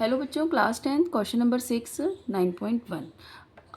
Hello बच्चों, class 10 question number 6 9.1.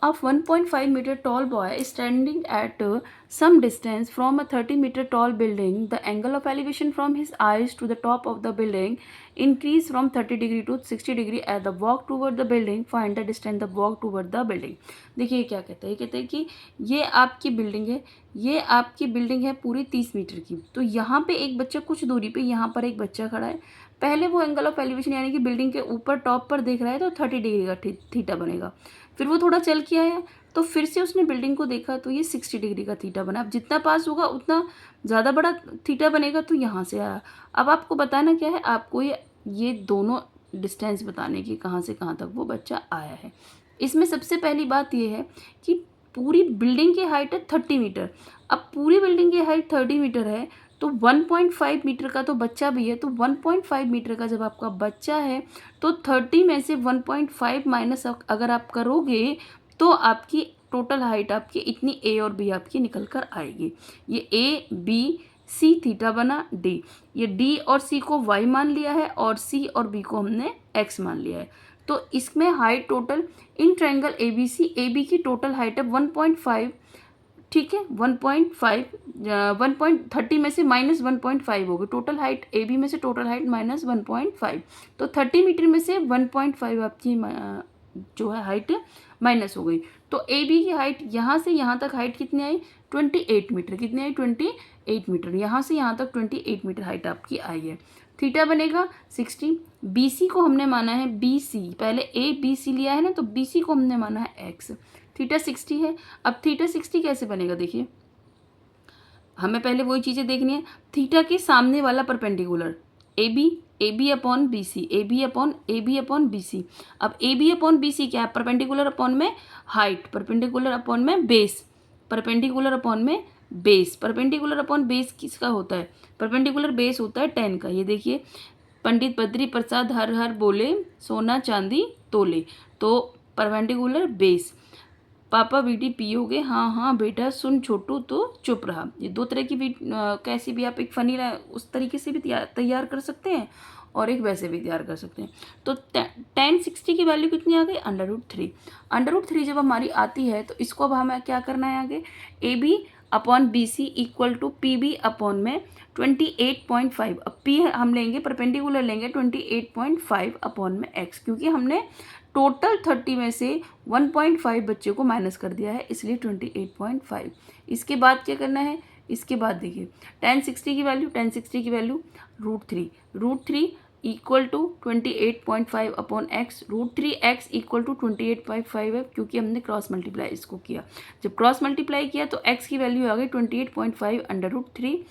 A 1.5 meter tall boy is standing at some distance from a 30 meter tall building. The angle of elevation from his eyes to the top of the building increase from 30 degree to 60 degree as the walk toward the building. Find the distance the walk toward the building. देखिए क्या कहते हैं, कहते हैं कि ये आपकी building है, ये आपकी बिल्डिंग है पूरी 30 मीटर की. तो यहाँ पे एक बच्चा कुछ दूरी पे, यहाँ पर एक बच्चा खड़ा है. पहले वो एंगल ऑफ एलिवेशन यानी कि बिल्डिंग के ऊपर टॉप पर देख रहा है तो 30 डिग्री का थीटा बनेगा. फिर वो थोड़ा चल के आया तो फिर से उसने बिल्डिंग को देखा तो ये 60 डिग्री का थीटा बना. अब जितना पास होगा उतना ज़्यादा बड़ा थीटा बनेगा. तो यहाँ से आया. अब आपको बताना क्या है, आपको ये दोनों डिस्टेंस बताने की, कहाँ से कहाँ तक वो बच्चा आया है. इसमें सबसे पहली बात ये है कि पूरी बिल्डिंग की हाइट है 30 मीटर. अब पूरी बिल्डिंग की हाइट 30 मीटर है तो 1.5 मीटर का तो बच्चा भी है. तो 1.5 मीटर का जब आपका बच्चा है तो 30 में से 1.5 माइनस अगर आप करोगे तो आपकी टोटल हाइट आपकी इतनी ए और बी आपकी निकल कर आएगी. ये ए बी सी थीटा बना डी. ये डी और सी को वाई मान लिया है और सी और बी को हमने एक्स मान लिया है. तो इसमें height total in triangle A B की टोटल हाइट है 1.5. ठीक है, 1.5 1.30 में से माइनस 1.5 होगी. टोटल हाइट ए बी में से टोटल हाइट माइनस 1.5. तो 30 मीटर में से 1.5 आपकी जो है हाइट माइनस हो गई. तो ए बी की हाइट यहाँ से यहाँ तक हाइट कितनी आई, 28 मीटर. कितनी आई, 28 मीटर. यहाँ से यहाँ तक 28 मीटर हाइट आपकी आई है. थीटा बनेगा 60. बी सी को हमने माना है बी सी, पहले ए बी सी लिया है ना, तो बी सी को हमने माना है एक्स. थीटा 60 है. अब थीटा 60 कैसे बनेगा, देखिए हमें पहले वही चीज़ें देखनी है. थीटा के सामने वाला perpendicular A B upon B C, A B upon B C. अब A B upon B C क्या है, परपेंडिकुलर अपॉन में हाइट, परपेंडिकुलर अपॉन में बेस, परपेंडिकुलर अपॉन में बेस. परपेंडिकुलर अपॉन बेस किसका होता है, परपेंडिकुलर बेस होता है 10 का. ये देखिए, पंडित बद्री प्रसाद हर हर बोले, सोना चांदी तोले. तो परपेंडिकुलर बेस. पापा बीड़ी पियोगे, हाँ हाँ बेटा सुन छोटू तो चुप रहा. ये दो तरह की कैसी भी आप एक फनी उस तरीके से भी तैयार कर सकते हैं और एक वैसे भी तैयार कर सकते हैं. तो tan 60 की वैल्यू कितनी आ गई, √3. √3 जब हमारी आती है तो इसको अब हमें क्या करना है आगे, A B upon B C equal to P B upon में 28.5. अब पी हम लेंगे, परपेंडिकुलर लेंगे 28.5 अपॉन में एक्स, क्योंकि हमने टोटल 30 में से 1.5 बच्चे को माइनस कर दिया है, इसलिए 28.5. इसके बाद क्या करना है, इसके बाद देखिए tan 60 की value √3 equal to 28.5 upon X. √3x equal to 28.5 है, क्योंकि हमने क्रॉस मल्टीप्लाई इसको किया. जब क्रॉस मल्टीप्लाई किया तो x की वैल्यू आ गई 28.5 √3.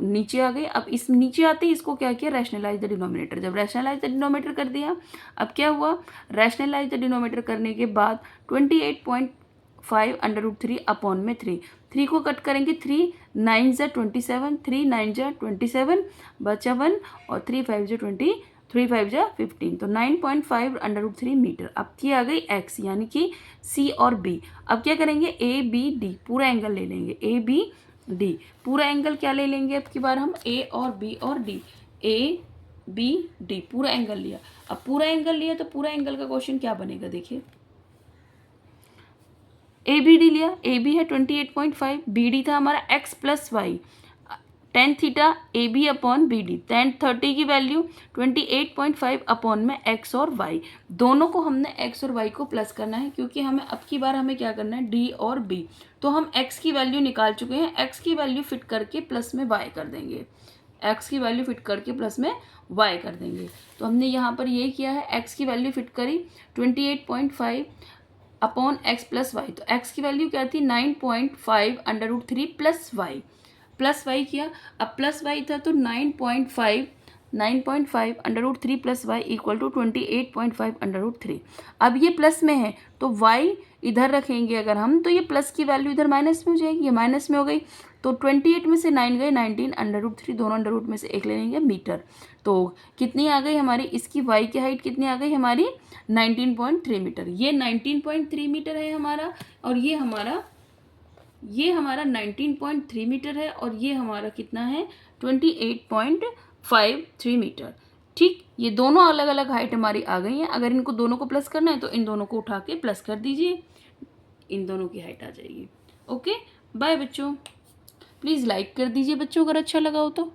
नीचे आ गई. अब इस नीचे आते ही इसको क्या किया, रैशनलाइज द डिनोमिनेटर. जब रैशनलाइज द डिनोमिनेटर कर दिया, अब क्या हुआ, रैशनलाइज द डिनोमिनेटर करने के बाद 28.5 √3 अपॉन में 3 को कट करेंगे, 3 9 ज़ा 27, 3 9 ज़ा 27 बचा 1 और 3 5 ज़ा 20, 3 5 ज़ा 15. तो 9.5 √3 मीटर. अब की आ गई एक्स यानी कि सी और बी. अब क्या करेंगे, ए बी डी पूरा एंगल ले लेंगे, ए बी डी पूरा एंगल क्या ले लेंगे, अब की बार हम ए और बी और डी, ए बी डी पूरा एंगल लिया. अब पूरा एंगल लिया तो पूरा एंगल का क्वेश्चन क्या बनेगा, देखिए ए बी डी लिया, ए बी है 28.5, बी डी था हमारा X plus Y, tan theta A B upon B D. tan 30 की वैल्यू 28.5 अपॉन में एक्स और वाई. दोनों को हमने एक्स और वाई को प्लस करना है, क्योंकि हमें अब की बार हमें क्या करना है, डी और बी. तो हम एक्स की वैल्यू निकाल चुके हैं, एक्स की वैल्यू फिट करके प्लस में वाई कर देंगे, एक्स की वैल्यू फिट करके प्लस में वाई कर देंगे. तो हमने यहाँ पर ये किया है, एक्स की वैल्यू फिट करी 28.5 अपॉन एक्स प्लस वाई. तो एक्स की वैल्यू क्या थी, 9.5 √3 प्लस वाई किया. अब प्लस वाई था तो 9.5 √3 प्लस वाई इक्वल टू 28.5 √3. अब ये प्लस में है तो वाई इधर रखेंगे अगर हम, तो ये प्लस की वैल्यू इधर माइनस में हो जाएगी, ये माइनस में हो गई. तो 28 में से 9 गए, 19 √3, दोनों अंडर रूट में से एक ले लेंगे मीटर. तो कितनी आ गई हमारी, इसकी वाई की हाइट कितनी आ गई हमारी, 19.3 मीटर. ये 19.3 मीटर है हमारा, और ये हमारा 19.3 मीटर है, और ये हमारा कितना है 28.53 मीटर. ठीक, ये दोनों अलग अलग हाइट हमारी आ गई हैं। अगर इनको दोनों को प्लस करना है तो इन दोनों को उठा के प्लस कर दीजिए, इन दोनों की हाइट आ जाएगी। ओके, बाय बच्चों। प्लीज़ लाइक कर दीजिए बच्चों अगर अच्छा लगा हो तो।